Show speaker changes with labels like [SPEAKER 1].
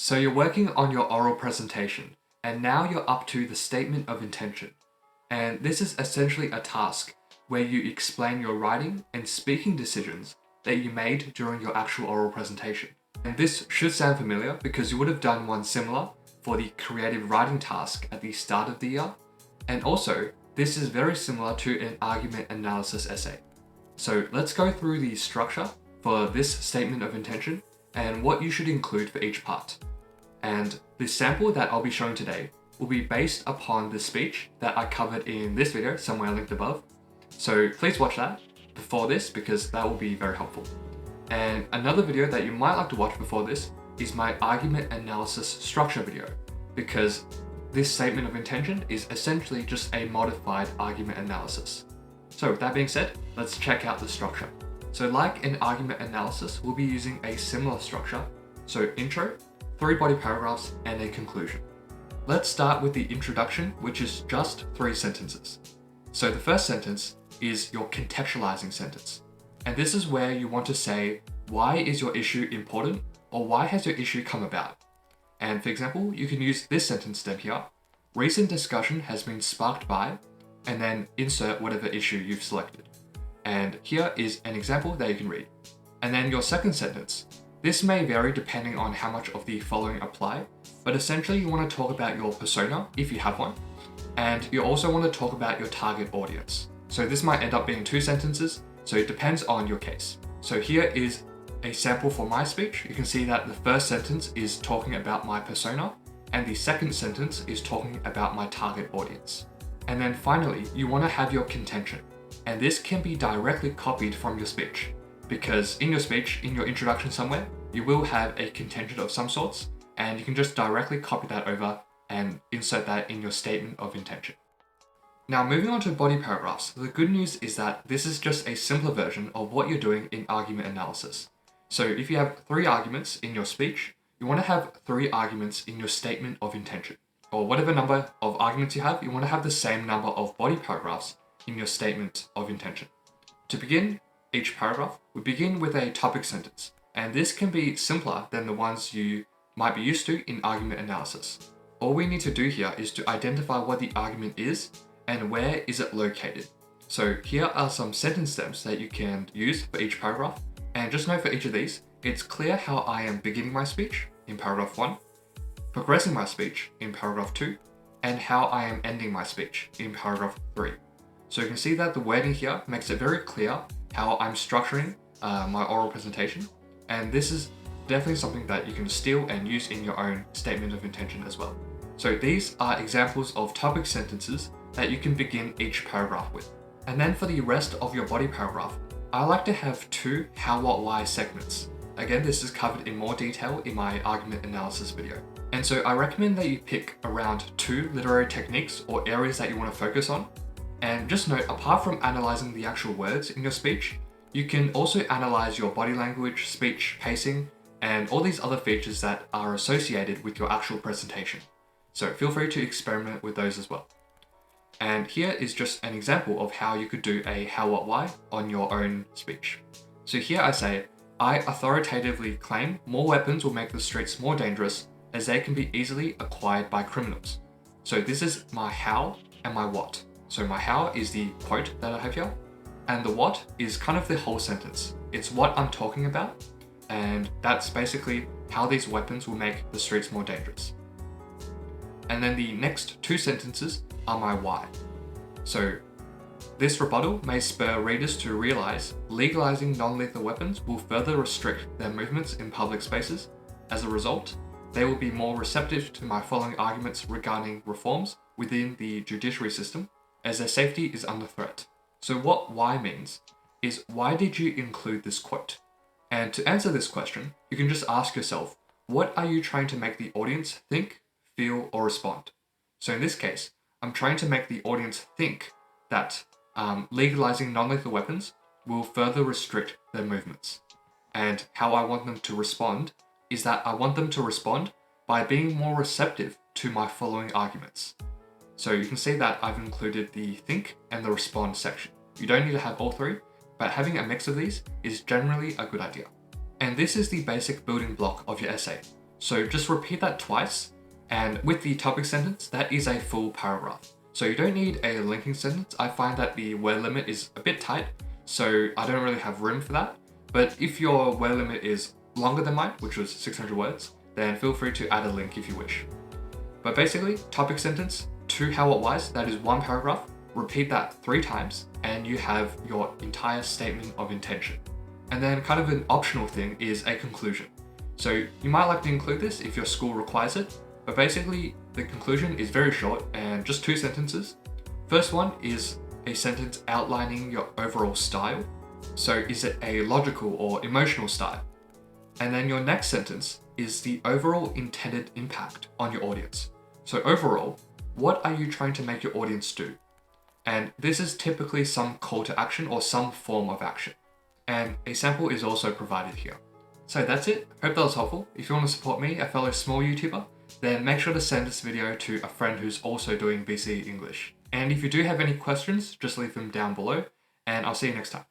[SPEAKER 1] So you're working on your oral presentation, and now you're up to the statement of intention. And this is essentially a task where you explain your writing and speaking decisions that you made during your actual oral presentation. And this should sound familiar because you would have done one similar for the creative writing task at the start of the year. And also, this is very similar to an argument analysis essay. So let's go through the structure for this statement of intention and what you should include for each part. And the sample that I'll be showing today will be based upon the speech that I covered in this video, somewhere linked above. So please watch that before this because that will be very helpful. And another video that you might like to watch before this is my argument analysis structure video, because this statement of intention is essentially just a modified argument analysis. So with that being said, let's check out the structure. So like an argument analysis, we'll be using a similar structure. So intro, 3 body paragraphs, and a conclusion. Let's start with the introduction, which is just 3 sentences. So the first sentence is your contextualizing sentence. And this is where you want to say, why is your issue important? Or why has your issue come about? And for example, you can use this sentence stem here. Recent discussion has been sparked by, and then insert whatever issue you've selected. And here is an example that you can read. And then your second sentence. This may vary depending on how much of the following apply, but essentially you want to talk about your persona, if you have one, and you also want to talk about your target audience. So this might end up being 2 sentences, so it depends on your case. So here is a sample for my speech. You can see that the first sentence is talking about my persona, and the second sentence is talking about my target audience. And then finally, you want to have your contention. And this can be directly copied from your speech, because in your speech, in your introduction somewhere, you will have a contention of some sorts, and you can just directly copy that over and insert that in your statement of intention. Now moving on to body paragraphs, the good news is that this is just a simpler version of what you're doing in argument analysis. So if you have 3 arguments in your speech, you want to have 3 arguments in your statement of intention. Or whatever number of arguments you want to have the same number of body paragraphs in your statement of intention. To begin each paragraph, we begin with a topic sentence, and this can be simpler than the ones you might be used to in argument analysis. All we need to do here is to identify what the argument is and where is it located. So here are some sentence stems that you can use for each paragraph, and just note for each of these, it's clear how I am beginning my speech in paragraph 1, progressing my speech in paragraph 2, and how I am ending my speech in paragraph 3. So you can see that the wording here makes it very clear how I'm structuring my oral presentation, and this is definitely something that you can steal and use in your own statement of intention as well. So these are examples of topic sentences that you can begin each paragraph with. And then for the rest of your body paragraph, I like to have 2 how, what, why segments. Again, this is covered in more detail in my argument analysis video. And so I recommend that you pick around 2 literary techniques or areas that you want to focus on. And just note, apart from analyzing the actual words in your speech, you can also analyze your body language, speech, pacing, and all these other features that are associated with your actual presentation. So feel free to experiment with those as well. And here is just an example of how you could do a how, what, why on your own speech. So here I say, I authoritatively claim more weapons will make the streets more dangerous as they can be easily acquired by criminals. So this is my how and my what. So my how is the quote that I have here, and the what is kind of the whole sentence. It's what I'm talking about, and that's basically how these weapons will make the streets more dangerous. And then the next 2 sentences are my why. So this rebuttal may spur readers to realize legalizing non-lethal weapons will further restrict their movements in public spaces. As a result, they will be more receptive to my following arguments regarding reforms within the judiciary system, as their safety is under threat. So what why means is, why did you include this quote? And to answer this question, you can just ask yourself, what are you trying to make the audience think, feel, or respond? So in this case, I'm trying to make the audience think that legalizing non-lethal weapons will further restrict their movements. And how I want them to respond is that I want them to respond by being more receptive to my following arguments. So you can see that I've included the think and the respond section. You don't need to have all 3, but having a mix of these is generally a good idea. And this is the basic building block of your essay. So just repeat that twice, and with the topic sentence, that is a full paragraph. So you don't need a linking sentence. I find that the word limit is a bit tight, so I don't really have room for that. But if your word limit is longer than mine, which was 600 words, then feel free to add a link if you wish. But basically, topic sentence, to how it was, that is one paragraph. Repeat that 3 times, and you have your entire statement of intention. And then kind of an optional thing is a conclusion. So you might like to include this if your school requires it, but basically the conclusion is very short and just 2 sentences. First one is a sentence outlining your overall style. So is it a logical or emotional style? And then your next sentence is the overall intended impact on your audience. So overall, what are you trying to make your audience do? And this is typically some call to action or some form of action. And a sample is also provided here. So that's it. Hope that was helpful. If you want to support me, a fellow small YouTuber, then make sure to send this video to a friend who's also doing BC English. And if you do have any questions, just leave them down below, and I'll see you next time.